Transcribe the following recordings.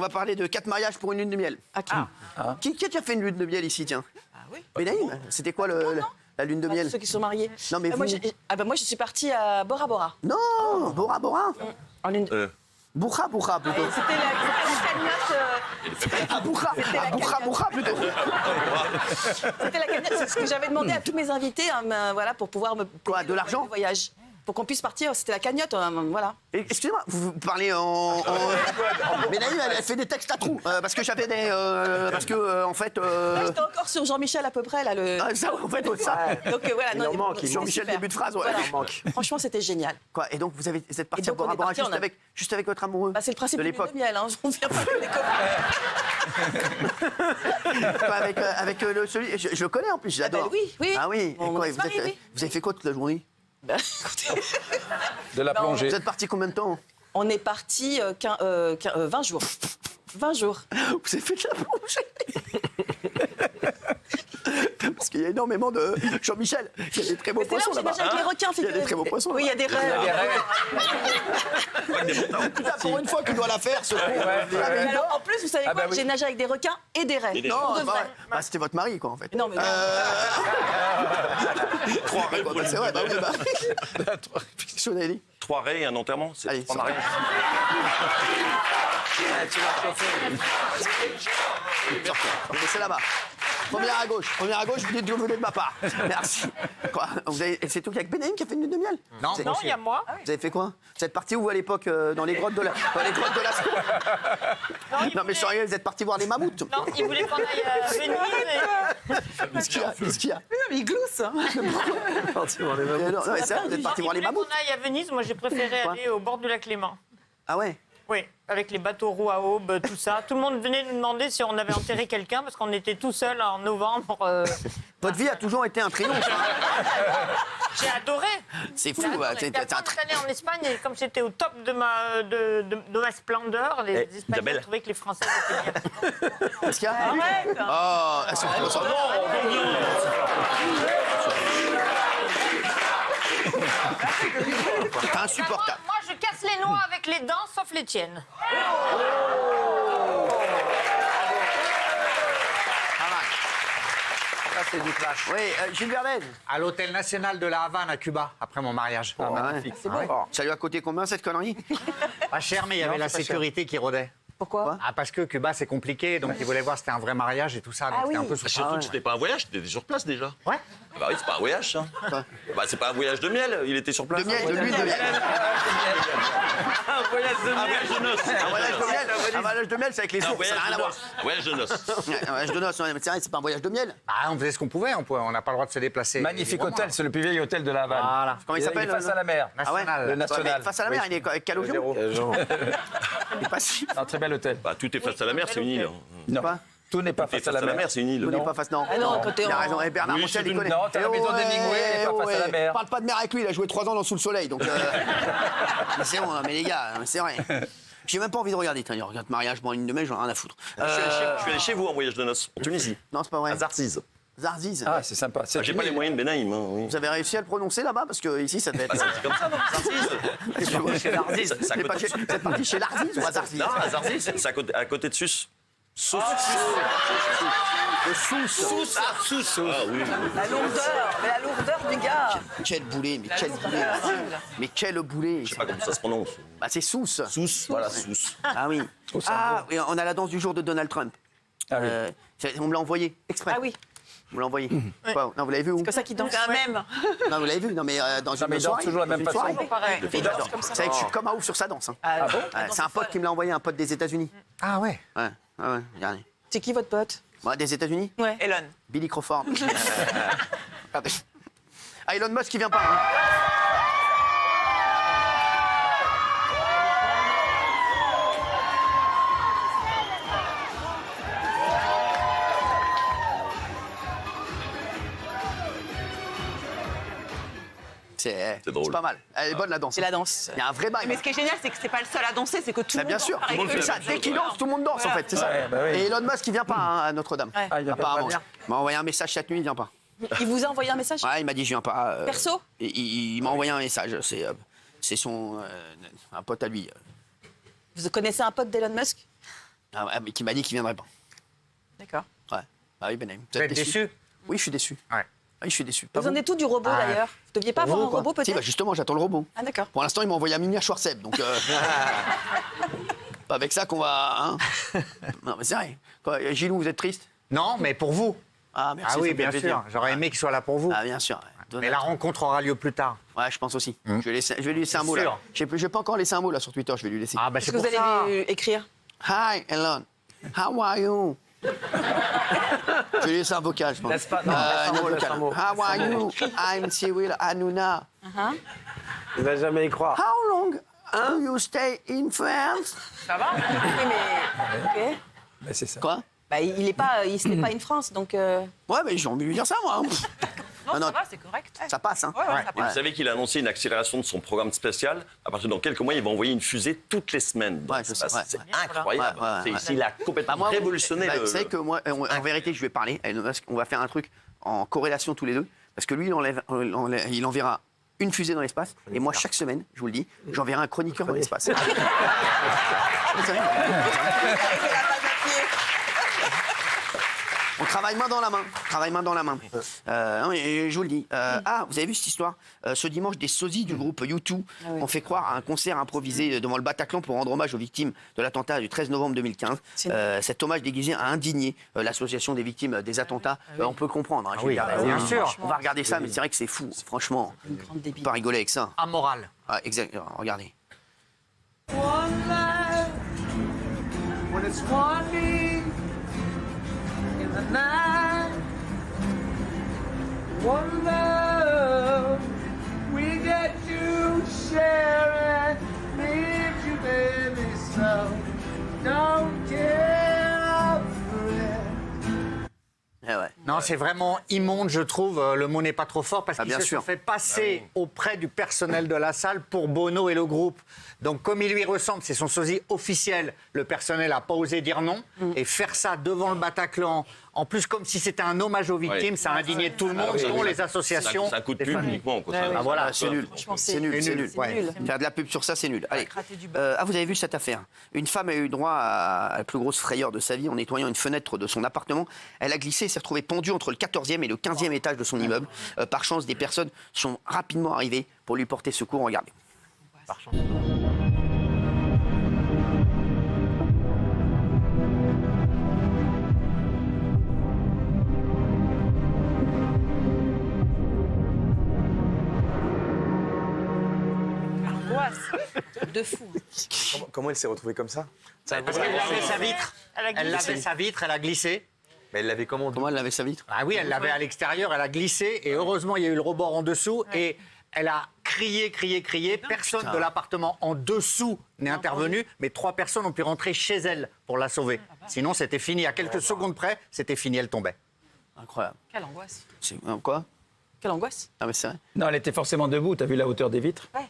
va parler de 4 mariages pour une lune de miel. Qui a déjà fait une lune de miel ici, tiens? Ah oui. Benaïm, c'était quoi la lune de miel? Ceux qui sont mariés. Non, mais moi, moi, je suis partie à Bora Bora. Non, Bora Bora. En lune... Bourra plutôt. C'était la cagnotte. Bourra plutôt. C'était la cagnotte. C'est ce que j'avais demandé à tous mes invités, voilà, pour pouvoir me Quoi, de l'argent? le voyage. Pour qu'on puisse partir, c'était la cagnotte, voilà. Excusez-moi, vous parlez en... Benaïm, elle fait des textes à trous. Parce que j'avais des... parce que, en fait... J'étais encore sur Jean-Michel à peu près, là. ça, en fait, ça. Donc voilà, Il en manque, Jean-Michel, début de phrase, ouais. Voilà. Il en manque. Franchement, c'était génial. Quoi, et donc vous êtes parti Et à donc, on Bora est Bora parti, juste avec votre amoureux Bah, c'est le principe de de l'époque. de miel, hein. On vient pas avec des copains. Quoi, avec celui... Je le connais en plus, je l'adore. oui. Ah oui, On et quoi, se marie, oui. vous avez fait quoi toute la journée? Bah, écoutez, De la plongée. Vous êtes parti combien de temps? on est parti 20 jours. 20 jours. Vous avez fait de la plongée? Parce qu'il y a énormément de... Jean-Michel, il y a des très beaux C'est là poissons où là-bas. j'imagine avec les requins, Il y a des très beaux poissons. Oui, il y a des rêves. Putain, pour une fois qu'il doit la faire, ce con. Alors, en plus, vous savez Ah quoi bah oui. J'ai nagé avec des requins et des raies. Non, Pour de vrai. c'était votre mari, quoi, en fait. Non, mais non. Trois raies, quoi. C'est vrai, bah oui, Qu'est-ce qu'on a dit? 3 raies et un enterrement, c'est Allez, 3 sortez. mariages. C'est là-bas. Première à gauche, vous dites que vous venez de ma part. Merci. Quoi, c'est tout avec Benaïm qui a fait une lune de miel? Non, Non, il y a moi. Vous avez fait quoi? Vous êtes parti où à l'époque dans les grottes de Lascaux? Non mais sérieux, vous êtes parti voir les mammouths? Non, il voulait qu'on aille à Venise. Qu'est-ce qu'il y a? Il glousse. Non, mais c'est vrai, vous êtes parti voir les Il voulait mammouths? qu'on aille à Venise. Moi, j'ai préféré Quoi aller au bord du lac Léman. Ah ouais? Oui, avec les bateaux roues à aube, tout ça. Tout le monde venait nous demander si on avait enterré quelqu'un parce qu'on était tout seul en novembre. Votre vie a toujours été un triomphe. J'ai adoré. C'est fou. J'ai adoré. C'est Puis après, on est allé en Espagne et comme c'était au top de ma splendeur, les Espagnols Isabelle. trouvaient que les Français étaient bien. Qu'est-ce qu'il y a? Arrête. Oh, elles sont C'est insupportable. Moi, je casse les noix avec les dents, sauf les tiennes. ça c'est du clash. Oui, Gilles Verdez. À l'hôtel national de la Havane à Cuba, après mon mariage. C'est beau. Ça lui a coûté combien cette connerie? Pas cher, mais il y avait la sécurité qui rôdait. Pourquoi? Ah, parce que Cuba, c'est compliqué, donc ils voulaient voir si c'était un vrai mariage et tout ça. Donc c'était un peu sous. Surtout que c'était pas un voyage, t'étais sur place déjà. Ouais. Bah oui, c'est pas un voyage, ça. Bah c'est pas un voyage de miel, il était sur place. De miel, de l'huile de miel. Un voyage de noces. Un voyage de miel, c'est avec les ours, ça n'a rien à voir. Un voyage de noces. Un voyage de noces, mais c'est vrai, c'est pas un voyage de miel. Ah, on faisait ce qu'on pouvait, on n'a pas le droit de se déplacer. Magnifique librement. hôtel, c'est le plus vieil hôtel de la Havane. Voilà. Comment il s'appelle? Face à la mer. Ah ouais? National. Le national. Face à la mer, il est avec Calogion. Il est pas si. Un très bel hôtel. Bah tout est face à la mer, c'est une île. Non, Pas? tout n'est pas Tout est face à la mer. c'est une île. Il n'est pas face, non. Ah non, côté il a en- raison. Et Bernard Oui, Montiel, c'est il une- connaît. Non, t'as la maison d'Hemingway, elle est pas face à la mer. Parle pas de mer avec lui, il a joué 3 ans dans Sous le Soleil, donc... Mais c'est bon, mais les gars, c'est vrai. J'ai même pas envie de regarder. Tiens, regarde mariage, bon, une de mai, j'en ai rien à foutre. Je suis allé chez vous en voyage de noces, en Tunisie, Non, c'est pas vrai. à Zarziz. Zarziz. Ah, c'est sympa. C'est J'ai pas les moyens de Benaïm. Hein, oui. Vous avez réussi à le prononcer là-bas? Parce que ici, ça devait être... C'est comme ça, non Zarziz. Chez Zarziz. C'est à côté- Vous êtes parti chez Larziz ou à Zarziz? Non, à Zarziz, c'est à côté de Sus. Sus. Le Sousse. Ah, Sus. Ah oui. La lourdeur du gars. Quel boulet, mais quel boulet. Mais quel boulet. Je sais pas comment ça se prononce. Bah, c'est Sousse. Sus, voilà, Sus. Ah oui. Ah, et on a la danse du jour de Donald Trump. Ah oui. On me l'a envoyé exprès. Ah oui, Vous l'avez envoyé. Quoi, non, vous l'avez vu où? c'est comme ça qu'il danse. C'est un même. Non, vous l'avez vu? Non, mais dans Non, mais une il danse soirée. toujours de la même dans une façon. soirée. Pareil. Il danse comme ça. Vous savez que je suis comme un ouf sur sa danse. Hein. Ah bon? Ouais, c'est un pote qui me l'a envoyé, un pote des États-Unis. Ah ouais. Ouais, regardez. C'est qui votre pote? Ouais, des États-Unis? Ouais. Elon. Billy Crawford. Regardez. Ah, Elon Musk qui vient pas. Hein. C'est drôle. pas mal. Elle est bonne la danse. C'est la danse. Il y a un vrai bail. Mais ce qui est génial, c'est que c'est pas le seul à danser, c'est que tout le Bah, monde. bien sûr, danse tout le monde fait ça. Dès qu'il danse, tout le monde danse en fait, c'est ça. Ouais, bah oui. Et Elon Musk, il vient pas hein, à Notre-Dame. Ouais. Ah, il vient pas Apparemment. bien. Il m'a envoyé un message cette nuit, il vient pas. Il vous a envoyé un message? Ouais, il m'a dit je viens pas. Perso? Il m'a envoyé un message. C'est son un pote à lui. Vous connaissez un pote d'Elon Musk? Ah, ouais, mais qui m'a dit qu'il viendrait pas. D'accord. Ouais. Ah oui, Benaïm. Vous êtes déçu? Oui, je suis déçu. Ouais. Oui, je suis déçu. Pas Vous en vous êtes tout du robot d'ailleurs? Vous deviez pas avoir un quoi. robot Si, peut-être? bah justement, j'attends le robot. Ah d'accord. Pour l'instant, il m'a envoyé un miniature Seb, donc... pas avec ça qu'on va... Hein non, mais c'est vrai. Quoi, Gilou, vous êtes triste? Non, mais pour vous. Ah, merci. Ah ça oui, me fait bien plaisir. sûr. J'aurais aimé qu'il soit là pour vous. Ah, bien sûr. Ouais. Mais la rencontre aura lieu plus tard. Ouais, je pense aussi. Je vais lui laisser un C'est mot, sûr. là. Je vais pas encore laisser un mot, là, sur Twitter. Je vais lui laisser. Ah, bah Est-ce c'est que pour vous ça. allez lui écrire? Hi, Elon. How are you? Je vais lui laisser un vocal, je pense. Laisse pas- non, laisse un mot, laisse un mot. How are you? I'm Cyril Hanouna. Il va jamais y croire. How long do you stay in France? Ça va? Oui, mais... Ok. Mais c'est ça. Quoi? Bah, il n'est pas une France, donc... Ouais, mais j'ai envie de lui dire ça, moi. Non, non. ça va, c'est correct. Ça passe, hein? Ouais, ça Vous passe. savez qu'il a annoncé une accélération de son programme spatial. À partir de dans quelques mois, il va envoyer une fusée toutes les semaines. dans Ouais, je sais, l'espace. ouais. C'est incroyable. Ouais, ouais. Il a complètement Moi, révolutionné bah, le... Vous savez que moi, en vérité, je vais parler. On va faire un truc en corrélation tous les deux. Parce que lui, il enverra une fusée dans l'espace. Et moi, chaque semaine, je vous le dis, j'enverrai un chroniqueur dans l'espace. On travaille main dans la main. Non, et je vous le dis. Ah, vous avez vu cette histoire? Ce dimanche, des sosies du groupe U2 ont fait croire à un concert improvisé devant le Bataclan pour rendre hommage aux victimes de l'attentat du 13 novembre 2015. Cet hommage déguisé a indigné l'association des victimes des attentats. On peut comprendre. Hein, je veux oui, dire, bien sûr. On va regarder ça, mais c'est vrai que c'est fou. Franchement, Une grande on peut débile. pas rigoler avec ça. Amoral. Ah, exact. Regardez. One life when it's one me in the night. One love we get to share and leave you, baby. So don't care for it. Eh ouais. Non, c'est vraiment immonde, je trouve. Le mot n'est pas trop fort parce Ah, qu'il bien se sûr. sont fait passer auprès du personnel de la salle pour Bono et le groupe. Donc, comme il lui ressemble, c'est son sosie officiel. Le personnel n'a pas osé dire non. Et faire ça devant le Bataclan, en plus, comme si c'était un hommage aux victimes, Ouais. ça a indigné tout le monde, oui, dont oui. les associations. C'est un coup de les pub familles. uniquement. Quoi. Ouais, Ça- ouais. Ah, voilà, C'est nul. Franchement, C'est nul. C'est nul. C'est nul. Faire de la pub sur ça, c'est nul. Allez. Gratter du beurre. Ah, vous avez vu cette affaire? Une femme a eu droit à la plus grosse frayeur de sa vie en nettoyant une fenêtre de son appartement. Elle a glissé et s'est retrouvée pendue entre le 14e et le 15e étage de son immeuble. Par chance, des personnes sont rapidement arrivées pour lui porter secours. Regardez. Par chance. De fou. Comment elle s'est retrouvée comme ça? Parce qu'elle lavait sa vitre. Elle lavait sa vitre, elle a glissé. Mais elle l'avait comment? Comment elle avait sa vitre? Ah oui, elle l'avait à l'extérieur, elle a glissé. Et heureusement, il y a eu le rebord en dessous. Et elle a crié. Personne de l'appartement en dessous n'est intervenu. Mais 3 personnes ont pu rentrer chez elle pour la sauver. Sinon, c'était fini. À quelques secondes près, c'était fini, elle tombait. Incroyable. Quelle angoisse. Quoi? Quelle angoisse. Ah, mais c'est vrai. Non, elle était forcément debout. T'as vu la hauteur des vitres? Ouais.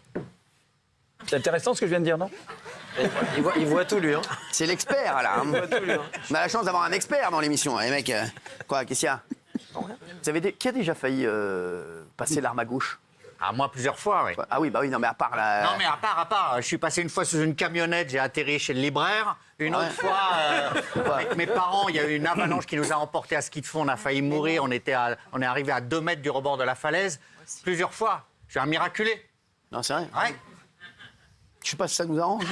C'est intéressant ce que je viens de dire, non? Il voit tout, lui. Hein. C'est l'expert, là. hein. On a la chance d'avoir un expert dans l'émission. Les mecs, quoi, qu'est-ce qu'il y a? Vous avez qui a déjà failli passer l'arme à gauche? Ah, moi, plusieurs fois, oui. Ah oui, bah oui, non, mais à part la... Non, mais à part, je suis passé une fois sous une camionnette, j'ai atterri chez le libraire. Une autre fois, avec mes parents, il y a eu une avalanche qui nous a emportés à ski de fond. On a failli mourir. On est arrivé à 2 mètres du rebord de la falaise. Plusieurs fois. Je suis un miraculé. Non, c'est vrai. Ouais. Je sais pas si ça nous arrange.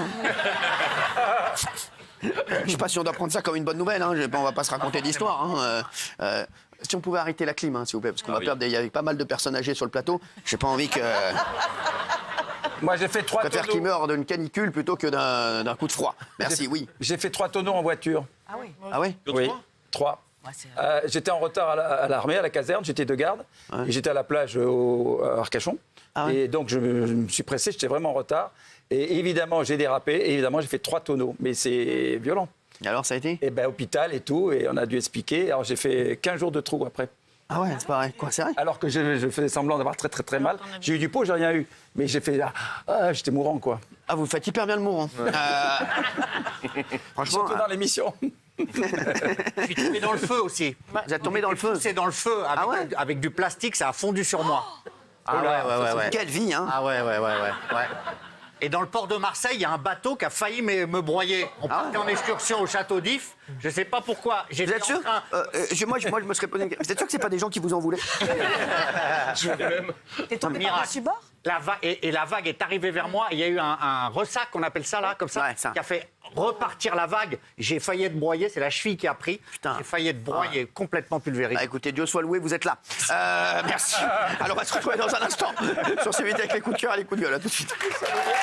Je sais pas si on doit prendre ça comme une bonne nouvelle. Hein. On va pas se raconter d'histoire. Hein. Si on pouvait arrêter la clim, hein, s'il vous plaît, parce qu'on va perdre. Il y avait pas mal de personnes âgées sur le plateau. J'ai pas envie que. Moi, j'ai fait 3 Je préfère qu'ils tonneaux. meurent d'une canicule plutôt que d'un coup de froid. Merci, oui. J'ai fait 3 tonneaux en voiture. Ah oui. Ah oui? Oui, 3. J'étais en retard à l'armée, à la caserne, j'étais de garde. Et j'étais à la plage à Arcachon. Ah ouais. Et donc, je me suis pressé, j'étais vraiment en retard. Et évidemment, j'ai dérapé. Et évidemment, j'ai fait 3 tonneaux. Mais c'est violent. Et alors, ça a été? Et ben hôpital et tout. Et on a dû expliquer. Alors, j'ai fait 15 jours de trou après. Ah ouais, c'est pareil. Quoi, c'est vrai? Alors que je faisais semblant d'avoir très mal. J'ai eu du pot, j'ai rien eu. Mais j'ai fait... j'étais mourant, quoi. Ah, vous faites hyper bien le mourant. Franchement, Surtout dans l'émission. Je suis tombé dans le feu aussi. vous êtes tombé dans le feu. C'est dans le feu. Avec, Ah ouais avec du plastique, ça a fondu sur moi. Ah quelle vie, hein? Ah ouais. Et dans le port de Marseille, il y a un bateau qui a failli me broyer. On partait en excursion au château d'If. Je ne sais pas pourquoi. Vous êtes sûr moi, je me serais posé une question. Vous êtes sûr que c'est pas des gens qui vous en voulaient? T'es tombé Miracle. par-dessus bord? La vague est arrivée vers moi. Il y a eu un ressac, on appelle ça là, comme ça, Ouais, ça. qui a fait repartir la vague. J'ai failli être broyé. C'est la cheville qui a pris. Putain. J'ai failli être broyé, complètement pulvérisé. Bah, écoutez, Dieu soit loué, vous êtes là. Merci. Alors, on va se retrouver dans un instant sur CVT avec les coups de cœur et les coups de gueule. À tout de suite.